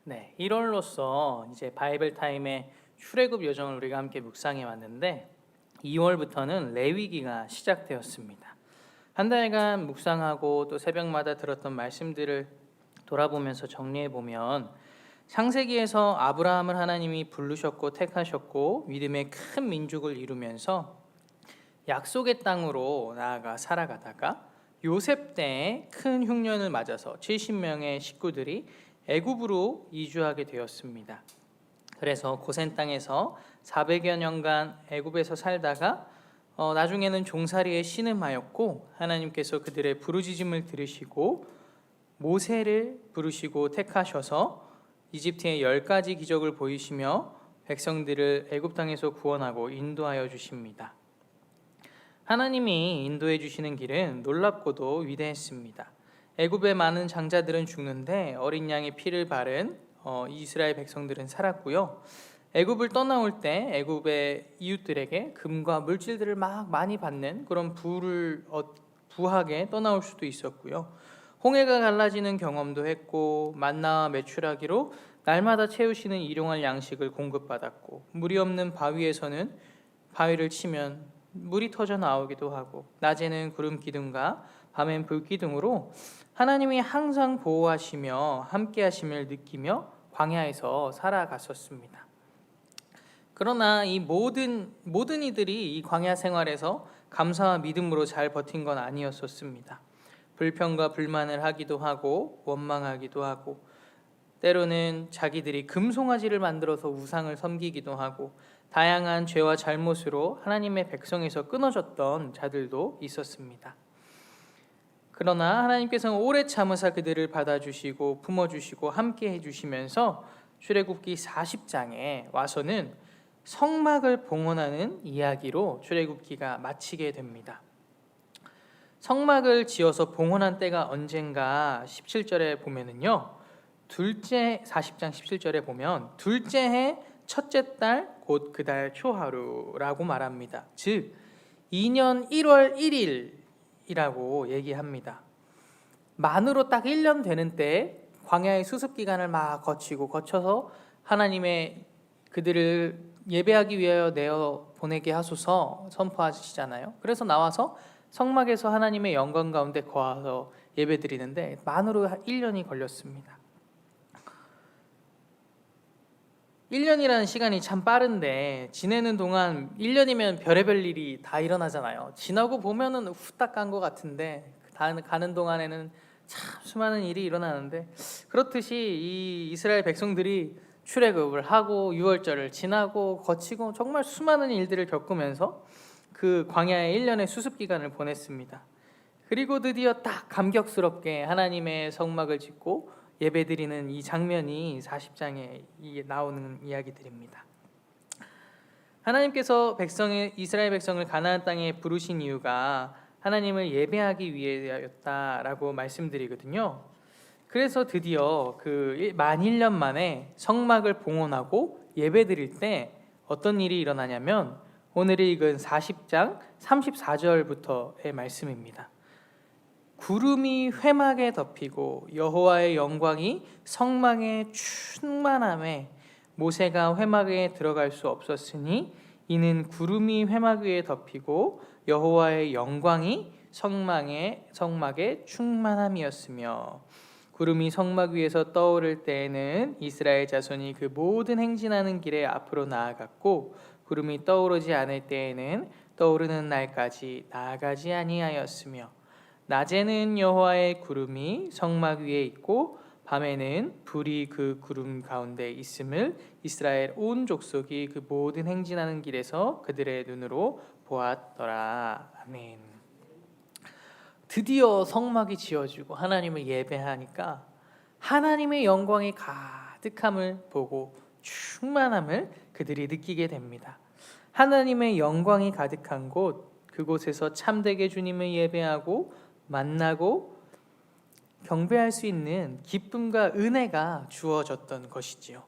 네, 1월로서 이제 바이블 타임의 출애굽 여정을 우리가 함께 묵상해 왔는데 2월부터는 레위기가 시작되었습니다. 한 달간 묵상하고 또 새벽마다 들었던 말씀들을 돌아보면서 정리해 보면 창세기에서 아브라함을 하나님이 부르셨고 택하셨고 믿음의 큰 민족을 이루면서 약속의 땅으로 나아가 살아가다가 요셉 때에 큰 흉년을 맞아서 70명의 식구들이 애굽으로 이주하게 되었습니다. 그래서 고센 땅에서 400여 년간 애굽에서 살다가 나중에는 종살이에 신음하였고 하나님께서 그들의 부르짖음을 들으시고 모세를 부르시고 택하셔서 이집트의 10가지 기적을 보이시며 백성들을 애굽 땅에서 구원하고 인도하여 주십니다. 하나님이 인도해 주시는 길은 놀랍고도 위대했습니다. 애굽의 많은 장자들은 죽는데 어린 양의 피를 바른 이스라엘 백성들은 살았고요. 애굽을 떠나올 때 애굽의 이웃들에게 금과 물질들을 막 많이 받는 그런 부하게 떠나올 수도 있었고요. 홍해가 갈라지는 경험도 했고 만나와 메추라기로 날마다 채우시는 일용할 양식을 공급받았고 물이 없는 바위에서는 바위를 치면 물이 터져 나오기도 하고 낮에는 구름 기둥과 밤엔 불 기둥으로 하나님이 항상 보호하시며 함께 하심을 느끼며 광야에서 살아갔었습니다. 그러나 이 모든 이들이 이 광야 생활에서 감사와 믿음으로 잘 버틴 건 아니었었습니다. 불평과 불만을 하기도 하고 원망하기도 하고 때로는 자기들이 금송아지를 만들어서 우상을 섬기기도 하고 다양한 죄와 잘못으로 하나님의 백성에서 끊어졌던 자들도 있었습니다. 그러나 하나님께서는 오래 참으사 그들을 받아주시고 품어주시고 함께 해주시면서 출애굽기 40장에 와서는 성막을 봉헌하는 이야기로 출애굽기가 마치게 됩니다. 성막을 지어서 봉헌한 때가 언젠가 17절에 보면은요, 40장 17절에 보면 둘째 해 첫째 달 곧 그 달 초하루라고 말합니다. 즉 2년 1월 1일이라고 얘기합니다. 만으로 딱 1년 되는 때에 광야의 수습 기간을 막 거쳐서 하나님의 그들을 예배하기 위하여 내어 보내게 하소서 선포하시잖아요. 그래서 나와서 성막에서 하나님의 영광 가운데 거하서 예배드리는데 만으로 1년이 걸렸습니다. 1년이라는 시간이 참 빠른데 지내는 동안 1년이면 별의별 일이 다 일어나잖아요. 지나고 보면은 후딱 간 것 같은데 가는 동안에는 참 수많은 일이 일어나는데 그렇듯이 이 이스라엘 백성들이 출애굽을 하고 유월절을 지나고 거치고 정말 수많은 일들을 겪으면서 그 광야의 1년의 수습 기간을 보냈습니다. 그리고 드디어 딱 감격스럽게 하나님의 성막을 짓고 예배드리는 이 장면이 40장에 나오는 이야기들입니다. 하나님께서 이스라엘 백성을 가나안 땅에 부르신 이유가 하나님을 예배하기 위해였다라고 말씀드리거든요. 그래서 드디어 만 1년 만에 성막을 봉헌하고 예배드릴 때 어떤 일이 일어나냐면 오늘 읽은 40장 34절부터의 말씀입니다. 구름이 회막에 덮이고 여호와의 영광이 성막에 충만함에 모세가 회막에 들어갈 수 없었으니 이는 구름이 회막 위에 덮이고 여호와의 영광이 성막에 충만함이었으며 구름이 성막 위에서 떠오를 때에는 이스라엘 자손이 그 모든 행진하는 길에 앞으로 나아갔고 구름이 떠오르지 않을 때에는 떠오르는 날까지 나아가지 아니하였으며 낮에는 여호와의 구름이 성막 위에 있고 밤에는 불이 그 구름 가운데 있음을 이스라엘 온 족속이 그 모든 행진하는 길에서 그들의 눈으로 보았더라. 아멘. 드디어 성막이 지어지고 하나님을 예배하니까 하나님의 영광이 가득함을 보고 충만함을 그들이 느끼게 됩니다. 하나님의 영광이 가득한 그곳에서 참되게 주님을 예배하고 만나고 경배할 수 있는 기쁨과 은혜가 주어졌던 것이지요.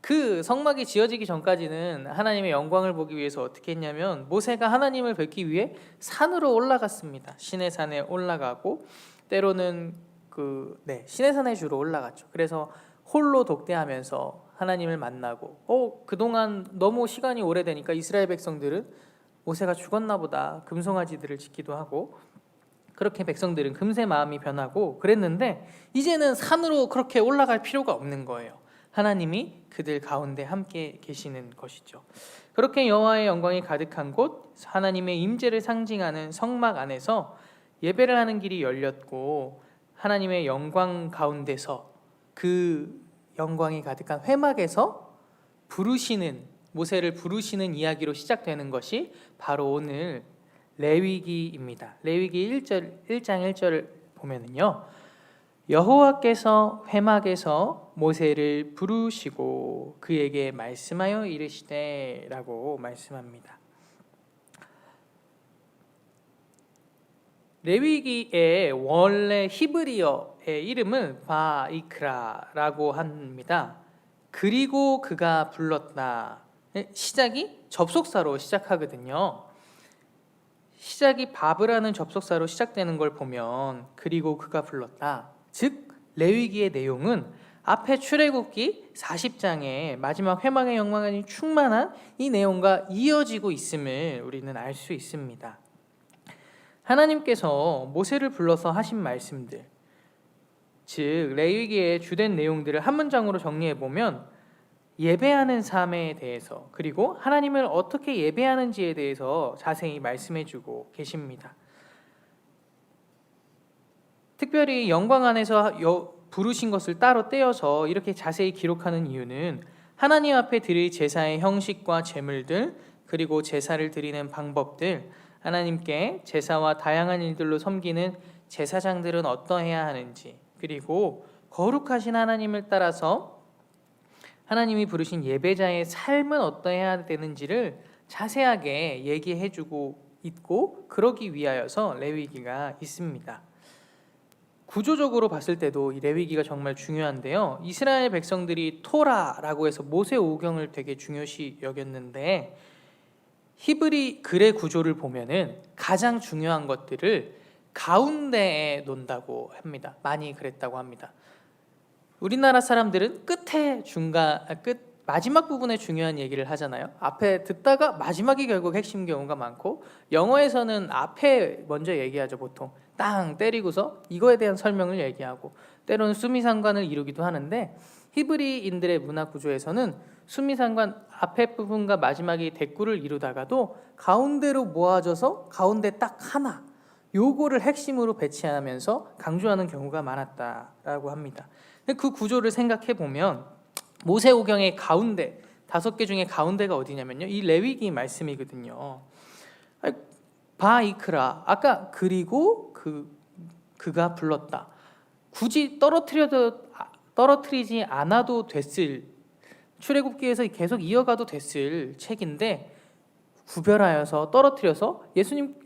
그 성막이 지어지기 전까지는 하나님의 영광을 보기 위해서 어떻게 했냐면 모세가 하나님을 뵙기 위해 산으로 올라갔습니다. 시내산에 올라가고 때로는 시내산에 주로 올라갔죠. 그래서 홀로 독대하면서 하나님을 만나고 그동안 너무 시간이 오래되니까 이스라엘 백성들은 모세가 죽었나 보다 금송아지들을 짓기도 하고 그렇게 백성들은 금세 마음이 변하고 그랬는데 이제는 산으로 그렇게 올라갈 필요가 없는 거예요. 하나님이 그들 가운데 함께 계시는 것이죠. 그렇게 여호와의 영광이 가득한 곳, 하나님의 임재를 상징하는 성막 안에서 예배를 하는 길이 열렸고 하나님의 영광 가운데서 그 영광이 가득한 회막에서 모세를 부르시는 이야기로 시작되는 것이 바로 오늘 레위기입니다. 레위기 1장 1절을 보면은요. 여호와께서 회막에서 모세를 부르시고 그에게 말씀하여 이르시되 라고 말씀합니다. 레위기의 원래 히브리어의 이름은 바이크라라고 합니다. 그리고 그가 불렀다. 시작이 접속사로 시작하거든요. 시작이 바브라는 접속사로 시작되는 걸 보면 그리고 그가 불렀다. 즉 레위기의 내용은 앞에 출애굽기 40장의 마지막 회막의 영광이 충만한 이 내용과 이어지고 있음을 우리는 알 수 있습니다. 하나님께서 모세를 불러서 하신 말씀들, 즉 레위기의 주된 내용들을 한 문장으로 정리해 보면 예배하는 삶에 대해서 그리고 하나님을 어떻게 예배하는지에 대해서 자세히 말씀해 주고 계십니다. 특별히 영광 안에서 부르신 것을 따로 떼어서 이렇게 자세히 기록하는 이유는 하나님 앞에 드릴 제사의 형식과 제물들 그리고 제사를 드리는 방법들, 하나님께 제사와 다양한 일들로 섬기는 제사장들은 어떠해야 하는지, 그리고 거룩하신 하나님을 따라서 하나님이 부르신 예배자의 삶은 어떠해야 되는지를 자세하게 얘기해주고 있고 그러기 위하여서 레위기가 있습니다. 구조적으로 봤을 때도 이 레위기가 정말 중요한데요. 이스라엘 백성들이 토라라고 해서 모세 오경을 되게 중요시 여겼는데 히브리 글의 구조를 보면은 가장 중요한 것들을 가운데에 놓는다고 합니다. 많이 그랬다고 합니다. 우리나라 사람들은 끝 마지막 부분에 중요한 얘기를 하잖아요. 앞에 듣다가 마지막이 결국 핵심 경우가 많고 영어에서는 앞에 먼저 얘기하죠. 보통 땅 때리고서 이거에 대한 설명을 얘기하고 때로는 수미상관을 이루기도 하는데 히브리인들의 문화 구조에서는 수미상관 앞에 부분과 마지막이 대꾸를 이루다가도 가운데로 모아져서 가운데 딱 하나 요거를 핵심으로 배치하면서 강조하는 경우가 많았다라고 합니다. 그 구조를 생각해 보면 모세오경의 가운데 5개 중에 가운데가 어디냐면요, 이 레위기 말씀이거든요. 바이크라, 아까 그리고 그가 불렀다. 굳이 떨어뜨리지 않아도 됐을, 출애굽기에서 계속 이어가도 됐을 책인데 구별하여서 떨어뜨려서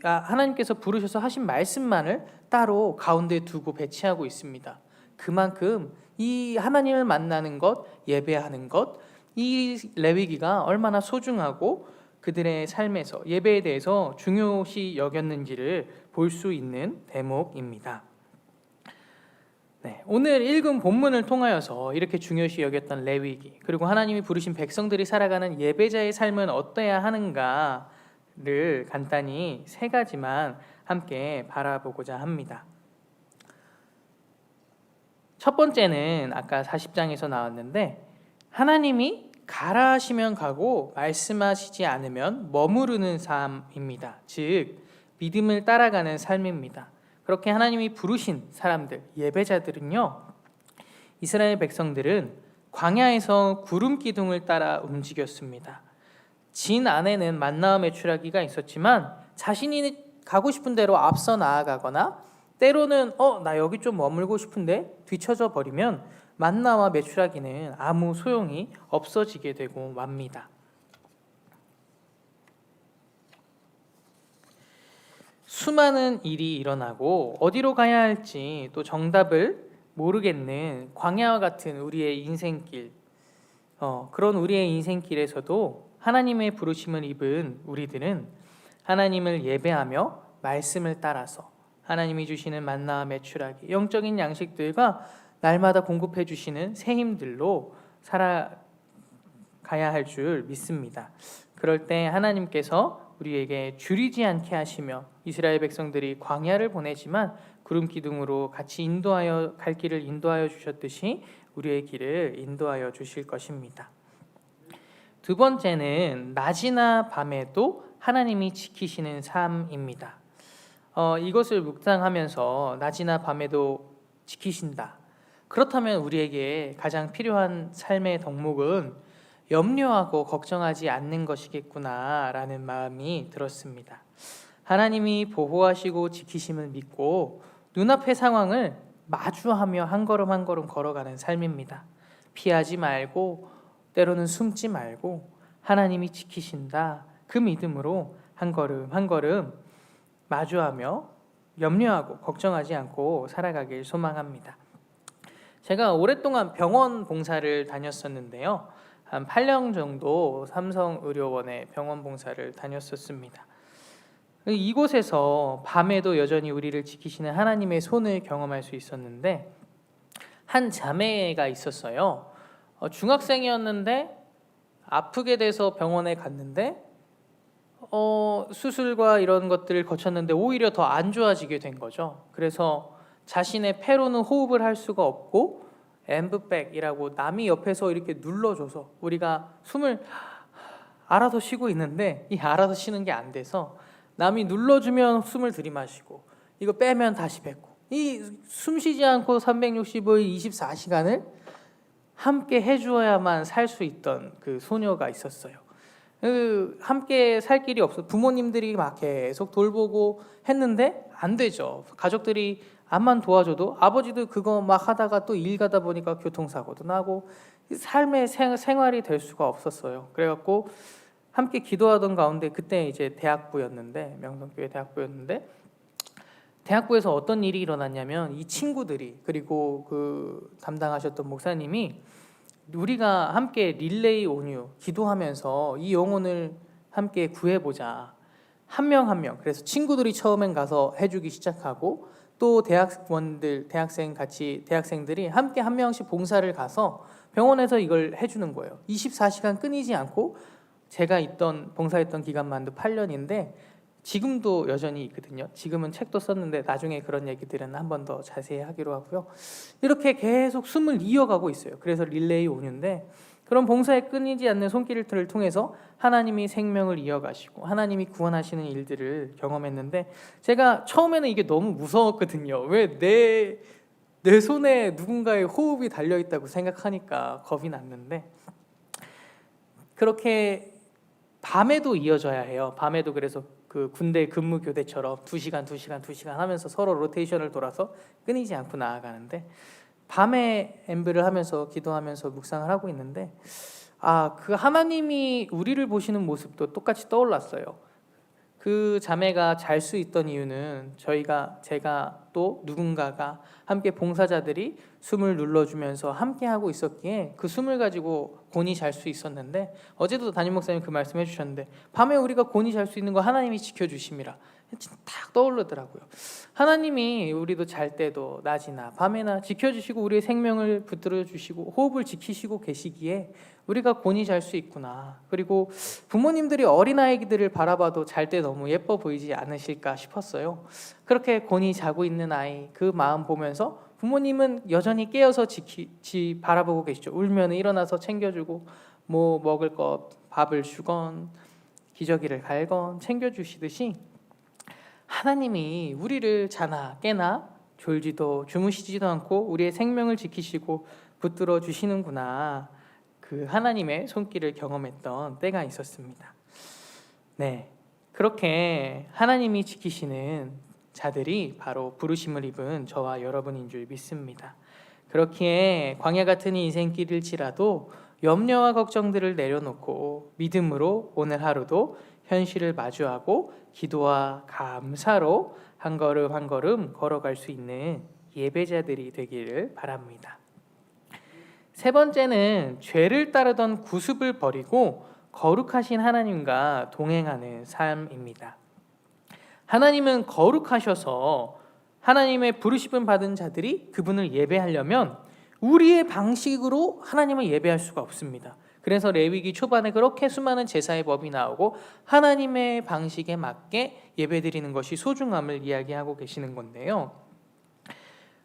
하나님께서 부르셔서 하신 말씀만을 따로 가운데 두고 배치하고 있습니다. 그만큼 이 하나님을 만나는 것, 예배하는 것, 이 레위기가 얼마나 소중하고 그들의 삶에서 예배에 대해서 중요시 여겼는지를 볼 수 있는 대목입니다. 네, 오늘 읽은 본문을 통하여서 이렇게 중요시 여겼던 레위기, 그리고 하나님이 부르신 백성들이 살아가는 예배자의 삶은 어떠해야 하는가를 간단히 3가지만 함께 바라보고자 합니다. 첫 번째는 아까 40장에서 나왔는데 하나님이 가라 하시면 가고 말씀하시지 않으면 머무르는 삶입니다. 즉 믿음을 따라가는 삶입니다. 그렇게 하나님이 부르신 사람들, 예배자들은요, 이스라엘 백성들은 광야에서 구름 기둥을 따라 움직였습니다. 진 안에는 만나와 메추라기가 있었지만 자신이 가고 싶은 대로 앞서 나아가거나 때로는 나 여기 좀 머물고 싶은데 뒤쳐져 버리면 만나와 메추라기는 아무 소용이 없어지게 되고 맙니다. 수많은 일이 일어나고 어디로 가야 할지 또 정답을 모르겠는 광야와 같은 우리의 인생길, 그런 우리의 인생길에서도 하나님의 부르심을 입은 우리들은 하나님을 예배하며 말씀을 따라서 하나님이 주시는 만나와 메추라기, 영적인 양식들과 날마다 공급해 주시는 새 힘들로 살아가야 할 줄 믿습니다. 그럴 때 하나님께서 우리에게 줄이지 않게 하시며 이스라엘 백성들이 광야를 보내지만 구름 기둥으로 같이 갈 길을 인도하여 주셨듯이 우리의 길을 인도하여 주실 것입니다. 두 번째는 낮이나 밤에도 하나님이 지키시는 삶입니다. 이것을 묵상하면서 낮이나 밤에도 지키신다. 그렇다면 우리에게 가장 필요한 삶의 덕목은 염려하고 걱정하지 않는 것이겠구나라는 마음이 들었습니다. 하나님이 보호하시고 지키심을 믿고 눈앞의 상황을 마주하며 한 걸음 한 걸음 걸어가는 삶입니다. 피하지 말고 때로는 숨지 말고 하나님이 지키신다. 그 믿음으로 한 걸음 한 걸음 마주하며 염려하고 걱정하지 않고 살아가길 소망합니다. 제가 오랫동안 병원 봉사를 다녔었는데요. 한 8년 정도 삼성의료원의 병원 봉사를 다녔었습니다. 이곳에서 밤에도 여전히 우리를 지키시는 하나님의 손을 경험할 수 있었는데 한 자매가 있었어요. 중학생이었는데 아프게 돼서 병원에 갔는데 수술과 이런 것들을 거쳤는데 오히려 더 안 좋아지게 된 거죠. 그래서 자신의 폐로는 호흡을 할 수가 없고 엠브백이라고 남이 옆에서 이렇게 눌러줘서 우리가 숨을 알아서 쉬고 있는데 이 알아서 쉬는 게 안 돼서 남이 눌러주면 숨을 들이마시고 이거 빼면 다시 뱉고 이 숨쉬지 않고 365일 24시간을 함께 해주어야만 살 수 있던 그 소녀가 있었어요. 함께 살 길이 없어 부모님들이 막 계속 돌보고 했는데 안 되죠. 가족들이 암만 도와줘도 아버지도 그거 막 하다가 또 일 가다 보니까 교통사고도 나고 삶의 생활이 될 수가 없었어요. 그래갖고 함께 기도하던 가운데 그때 이제 대학부였는데 명성교회 대학부였는데 대학부에서 어떤 일이 일어났냐면 이 친구들이 그리고 그 담당하셨던 목사님이 우리가 함께 릴레이 온유 기도하면서 이 영혼을 함께 구해보자. 한 명 한 명. 그래서 친구들이 처음엔 가서 해주기 시작하고 또 대학생들이 함께 한 명씩 봉사를 가서 병원에서 이걸 해주는 거예요. 24시간 끊이지 않고 제가 봉사했던 기간만도 8년인데 지금도 여전히 있거든요. 지금은 책도 썼는데 나중에 그런 얘기들은 한 번 더 자세히 하기로 하고요. 이렇게 계속 숨을 이어가고 있어요. 그래서 릴레이 온유인데 그런 봉사에 끊이지 않는 손길을 통해서 하나님이 생명을 이어가시고 하나님이 구원하시는 일들을 경험했는데 제가 처음에는 이게 너무 무서웠거든요. 왜 내 손에 누군가의 호흡이 달려있다고 생각하니까 겁이 났는데 그렇게 밤에도 이어져야 해요. 밤에도 그래서 그 군대 근무 교대처럼 2시간 하면서 서로 로테이션을 돌아서 끊이지 않고 나아가는데 밤에 엠브를 하면서 기도하면서 묵상을 하고 있는데 그 하나님이 우리를 보시는 모습도 똑같이 떠올랐어요. 그 자매가 잘 수 있던 이유는 제가 또 누군가가 함께 봉사자들이 숨을 눌러주면서 함께 하고 있었기에 그 숨을 가지고 곤히 잘 수 있었는데 어제도 담임 목사님 그 말씀해 주셨는데 밤에 우리가 곤히 잘 수 있는 거 하나님이 지켜주심이라 딱 떠오르더라고요. 하나님이 우리도 잘 때도 낮이나 밤에나 지켜주시고 우리의 생명을 붙들어 주시고 호흡을 지키시고 계시기에 우리가 곤히 잘 수 있구나. 그리고 부모님들이 어린아이들을 바라봐도 잘 때 너무 예뻐 보이지 않으실까 싶었어요. 그렇게 곤히 자고 있는 아이 그 마음 보면서 부모님은 여전히 깨어서 바라보고 계시죠. 울면 일어나서 챙겨주고 뭐 먹을 것 밥을 주건 기저귀를 갈건 챙겨주시듯이 하나님이 우리를 자나 깨나 졸지도 주무시지도 않고 우리의 생명을 지키시고 붙들어 주시는구나. 그 하나님의 손길을 경험했던 때가 있었습니다. 네, 그렇게 하나님이 지키시는 자들이 바로 부르심을 입은 저와 여러분인 줄 믿습니다. 그렇기에 광야 같은 인생길일지라도 염려와 걱정들을 내려놓고 믿음으로 오늘 하루도 현실을 마주하고 기도와 감사로 한 걸음 한 걸음 걸어갈 수 있는 예배자들이 되기를 바랍니다. 세 번째는 죄를 따르던 구습을 버리고 거룩하신 하나님과 동행하는 삶입니다. 하나님은 거룩하셔서 하나님의 부르심을 받은 자들이 그분을 예배하려면 우리의 방식으로 하나님을 예배할 수가 없습니다. 그래서 레위기 초반에 그렇게 수많은 제사의 법이 나오고 하나님의 방식에 맞게 예배드리는 것이 소중함을 이야기하고 계시는 건데요.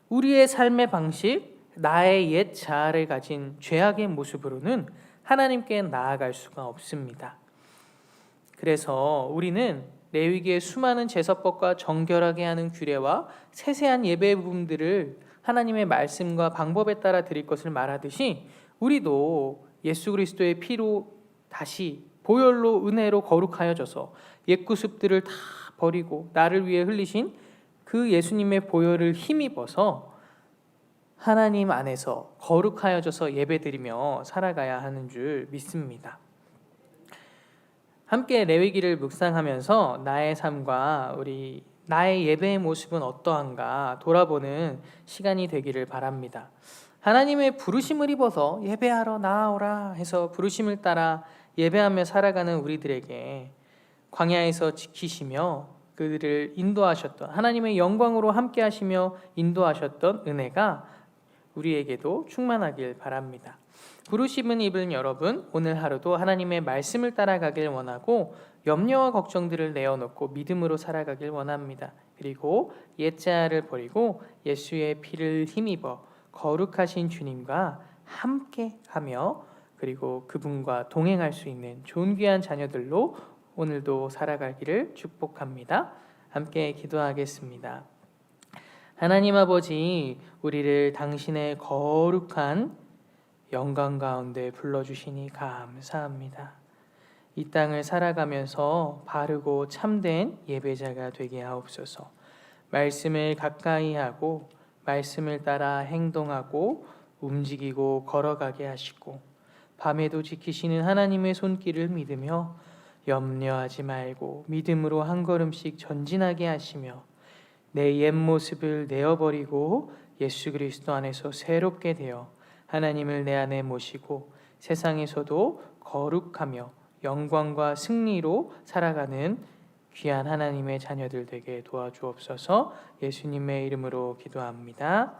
우리의 삶의 방식, 나의 옛 자아를 가진 죄악의 모습으로는 하나님께 나아갈 수가 없습니다. 그래서 우리는 레위기의 수많은 제사법과 정결하게 하는 규례와 세세한 예배 부분들을 하나님의 말씀과 방법에 따라 드릴 것을 말하듯이 우리도 예수 그리스도의 피로 다시 보혈로 은혜로 거룩하여져서 옛 구습들을 다 버리고 나를 위해 흘리신 그 예수님의 보혈을 힘입어서 하나님 안에서 거룩하여져서 예배드리며 살아가야 하는 줄 믿습니다. 함께 레위기를 묵상하면서 나의 삶과 나의 예배의 모습은 어떠한가 돌아보는 시간이 되기를 바랍니다. 하나님의 부르심을 입어서 예배하러 나아오라 해서 부르심을 따라 예배하며 살아가는 우리들에게 광야에서 지키시며 그들을 인도하셨던 하나님의 영광으로 함께 하시며 인도하셨던 은혜가 우리에게도 충만하길 바랍니다. 부르심은 입은 여러분, 오늘 하루도 하나님의 말씀을 따라가길 원하고 염려와 걱정들을 내어놓고 믿음으로 살아가길 원합니다. 그리고 옛자아를 버리고 예수의 피를 힘입어 거룩하신 주님과 함께하며 그리고 그분과 동행할 수 있는 존귀한 자녀들로 오늘도 살아가기를 축복합니다. 함께 기도하겠습니다. 하나님 아버지, 우리를 당신의 거룩한 영광 가운데 불러주시니 감사합니다. 이 땅을 살아가면서 바르고 참된 예배자가 되게 하옵소서. 말씀을 가까이 하고 말씀을 따라 행동하고 움직이고 걸어가게 하시고 밤에도 지키시는 하나님의 손길을 믿으며 염려하지 말고 믿음으로 한 걸음씩 전진하게 하시며 내 옛 모습을 내어버리고 예수 그리스도 안에서 새롭게 되어 하나님을 내 안에 모시고 세상에서도 거룩하며 영광과 승리로 살아가는 귀한 하나님의 자녀들 되게 도와주옵소서. 예수님의 이름으로 기도합니다.